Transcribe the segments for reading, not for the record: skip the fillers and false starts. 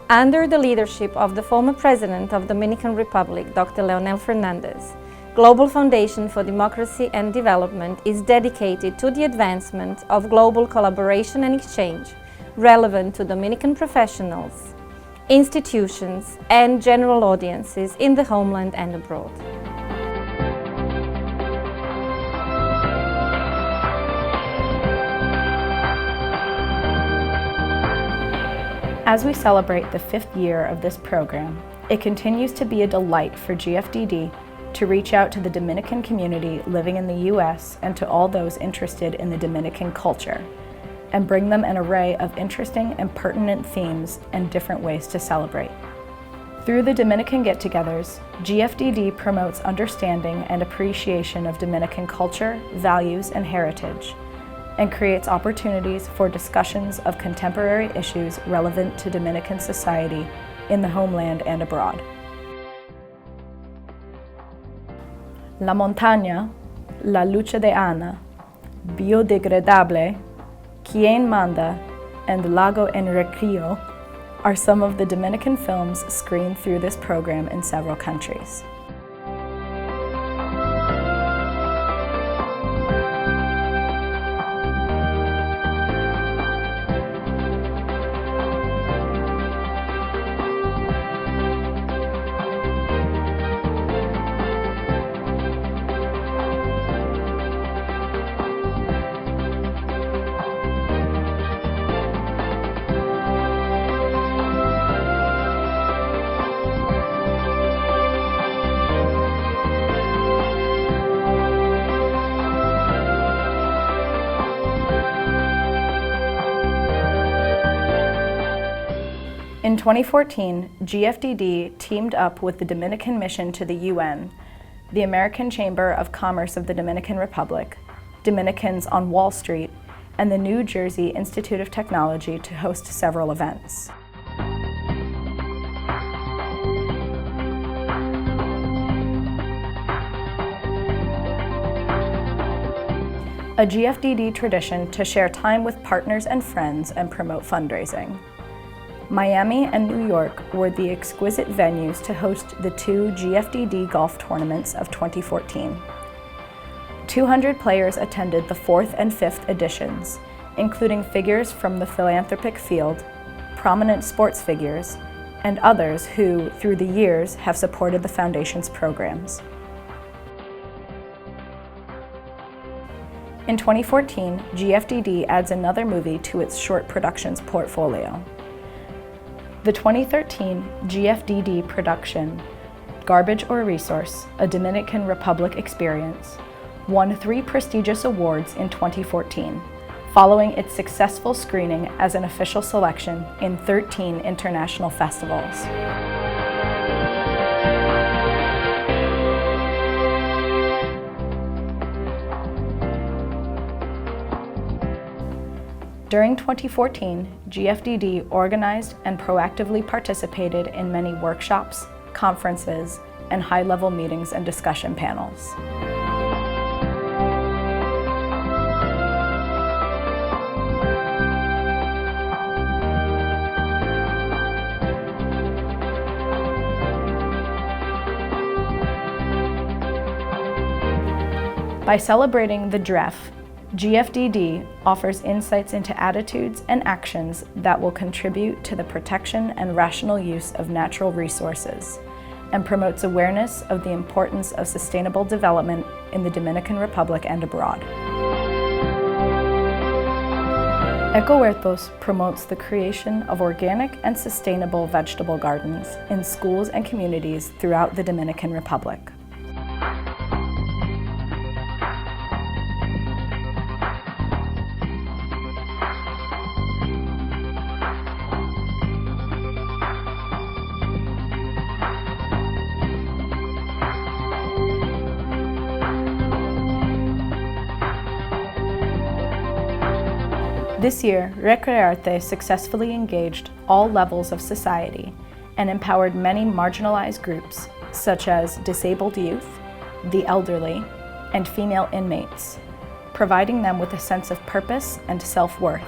Under the leadership of the former President of the Dominican Republic, Dr. Leonel Fernandez, Global Foundation for Democracy and Development is dedicated to the advancement of global collaboration and exchange relevant to Dominican professionals, institutions, and general audiences in the homeland and abroad. As we celebrate the 5th year of this program, it continues to be a delight for GFDD to reach out to the Dominican community living in the U.S. and to all those interested in the Dominican culture, and bring them an array of interesting and pertinent themes and different ways to celebrate. Through the Dominican get-togethers, GFDD promotes understanding and appreciation of Dominican culture, values, and heritage, and creates opportunities for discussions of contemporary issues relevant to Dominican society in the homeland and abroad. La montaña, la lucha de Ana, biodegradable, Quien Manda, and Lago en Recreo are some of the Dominican films screened through this program in several countries. In 2014, GFDD teamed up with the Dominican Mission to the UN, the American Chamber of Commerce of the Dominican Republic, Dominicans on Wall Street, and the New Jersey Institute of Technology to host several events. A GFDD tradition to share time with partners and friends and promote fundraising. Miami and New York were the exquisite venues to host the 2 GFDD golf tournaments of 2014. 200 players attended the 4th and 5th editions, including figures from the philanthropic field, prominent sports figures, and others who, through the years, have supported the Foundation's programs. In 2014, GFDD adds another movie to its short productions portfolio. The 2013 GFDD production, Garbage or Resource, a Dominican Republic Experience, won 3 prestigious awards in 2014, following its successful screening as an official selection in 13 international festivals. During 2014, GFDD organized and proactively participated in many workshops, conferences, and high-level meetings and discussion panels. By celebrating the DREF, GFDD offers insights into attitudes and actions that will contribute to the protection and rational use of natural resources, and promotes awareness of the importance of sustainable development in the Dominican Republic and abroad. Ecohuertos promotes the creation of organic and sustainable vegetable gardens in schools and communities throughout the Dominican Republic. This year, Recrearte successfully engaged all levels of society and empowered many marginalized groups, such as disabled youth, the elderly, and female inmates, providing them with a sense of purpose and self-worth.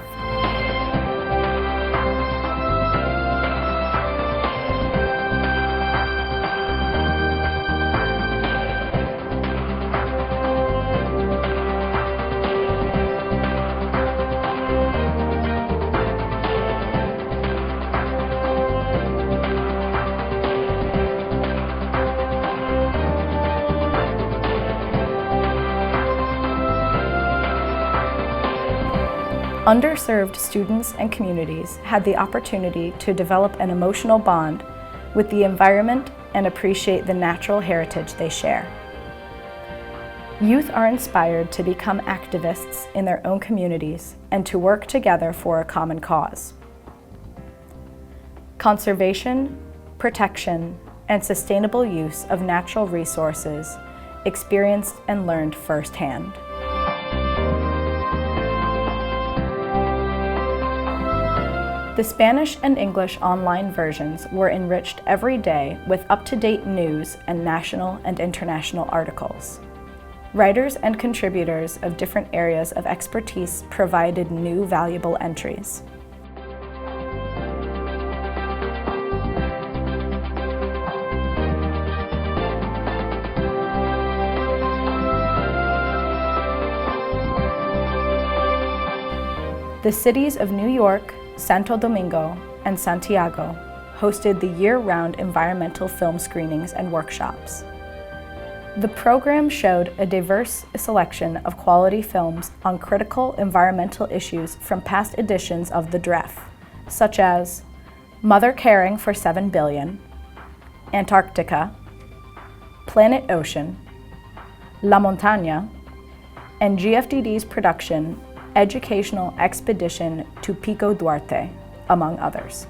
Underserved students and communities had the opportunity to develop an emotional bond with the environment and appreciate the natural heritage they share. Youth are inspired to become activists in their own communities and to work together for a common cause. Conservation, protection, and sustainable use of natural resources experienced and learned firsthand. The Spanish and English online versions were enriched every day with up-to-date news and national and international articles. Writers and contributors of different areas of expertise provided new valuable entries. The cities of New York, Santo Domingo, and Santiago hosted the year-round environmental film screenings and workshops. The program showed a diverse selection of quality films on critical environmental issues from past editions of the DREF, such as Mother Caring for 7 Billion, Antarctica, Planet Ocean, La Montaña, and GFDD's production Educational Expedition to Pico Duarte, among others.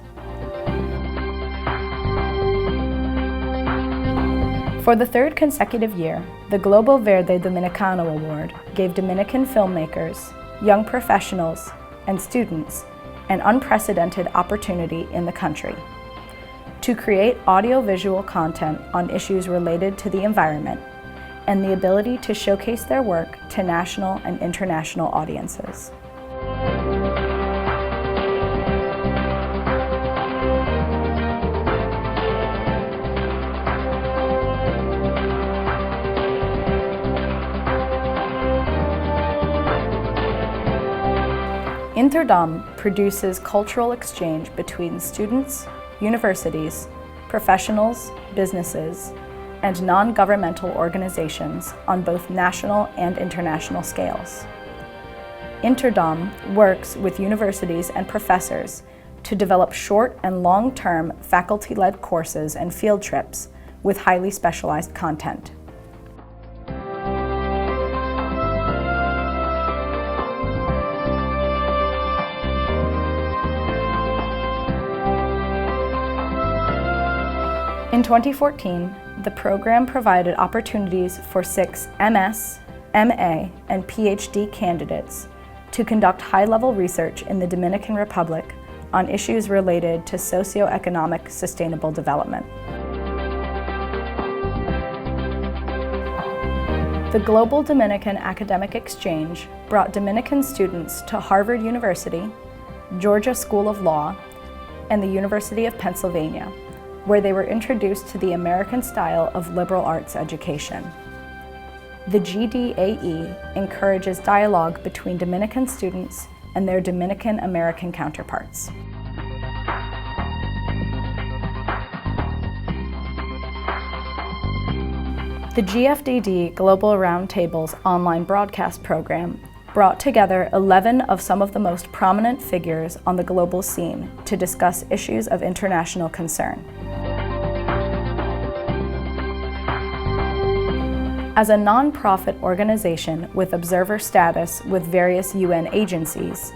For the third consecutive year, the Globo Verde Dominicano Award gave Dominican filmmakers, young professionals, and students an unprecedented opportunity in the country to create audiovisual content on issues related to the environment and the ability to showcase their work to national and international audiences. Interdom produces cultural exchange between students, universities, professionals, businesses, and non-governmental organizations on both national and international scales. Interdom works with universities and professors to develop short and long-term faculty-led courses and field trips with highly specialized content. In 2014, the program provided opportunities for 6 MS, MA, and PhD candidates to conduct high-level research in the Dominican Republic on issues related to socioeconomic sustainable development. The Global Dominican Academic Exchange brought Dominican students to Harvard University, Georgia School of Law, and the University of Pennsylvania, where they were introduced to the American style of liberal arts education. The GDAE encourages dialogue between Dominican students and their Dominican American counterparts. The GFDD Global Roundtables online broadcast program brought together 11 of some of the most prominent figures on the global scene to discuss issues of international concern. As a non-profit organization with observer status with various UN agencies,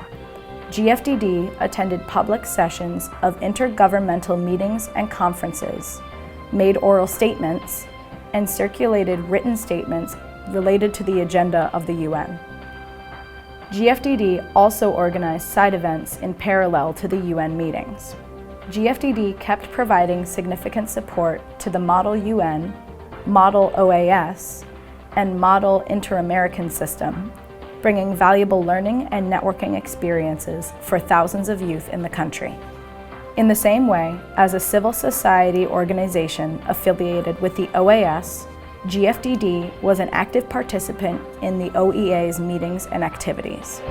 GFDD attended public sessions of intergovernmental meetings and conferences, made oral statements, and circulated written statements related to the agenda of the UN. GFDD also organized side events in parallel to the UN meetings. GFDD kept providing significant support to the Model UN, Model OAS, and Model Inter-American system, bringing valuable learning and networking experiences for thousands of youth in the country. In the same way, as a civil society organization affiliated with the OAS, GFDD was an active participant in the OEA's meetings and activities.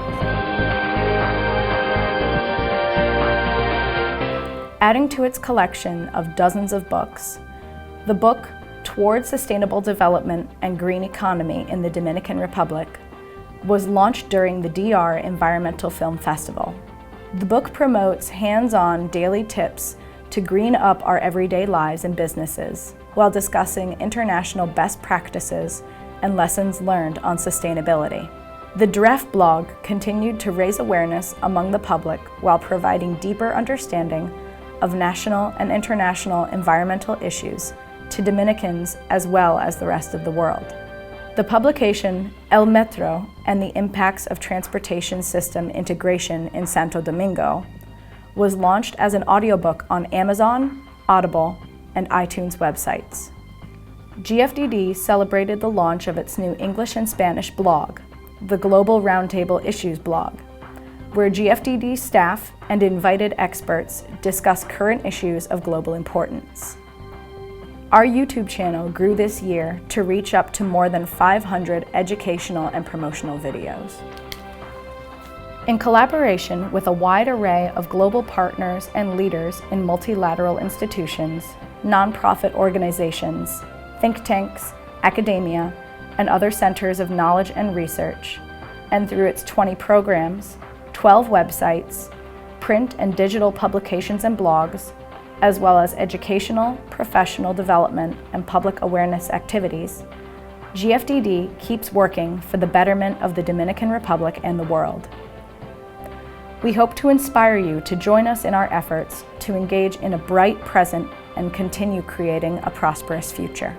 Adding to its collection of dozens of books, the book Towards Sustainable Development and Green Economy in the Dominican Republic was launched during the DR Environmental Film Festival. The book promotes hands-on daily tips to green up our everyday lives and businesses while discussing international best practices and lessons learned on sustainability. The DREF blog continued to raise awareness among the public while providing deeper understanding of national and international environmental issues to Dominicans as well as the rest of the world. The publication El Metro and the Impacts of Transportation System Integration in Santo Domingo was launched as an audiobook on Amazon, Audible, and iTunes websites. GFDD celebrated the launch of its new English and Spanish blog, the Global Roundtable Issues blog, where GFDD staff and invited experts discuss current issues of global importance. Our YouTube channel grew this year to reach up to more than 500 educational and promotional videos. In collaboration with a wide array of global partners and leaders in multilateral institutions, nonprofit organizations, think tanks, academia, and other centers of knowledge and research, and through its 20 programs, 12 websites, print and digital publications and blogs, as well as educational, professional development, and public awareness activities, GFDD keeps working for the betterment of the Dominican Republic and the world. We hope to inspire you to join us in our efforts to engage in a bright present and continue creating a prosperous future.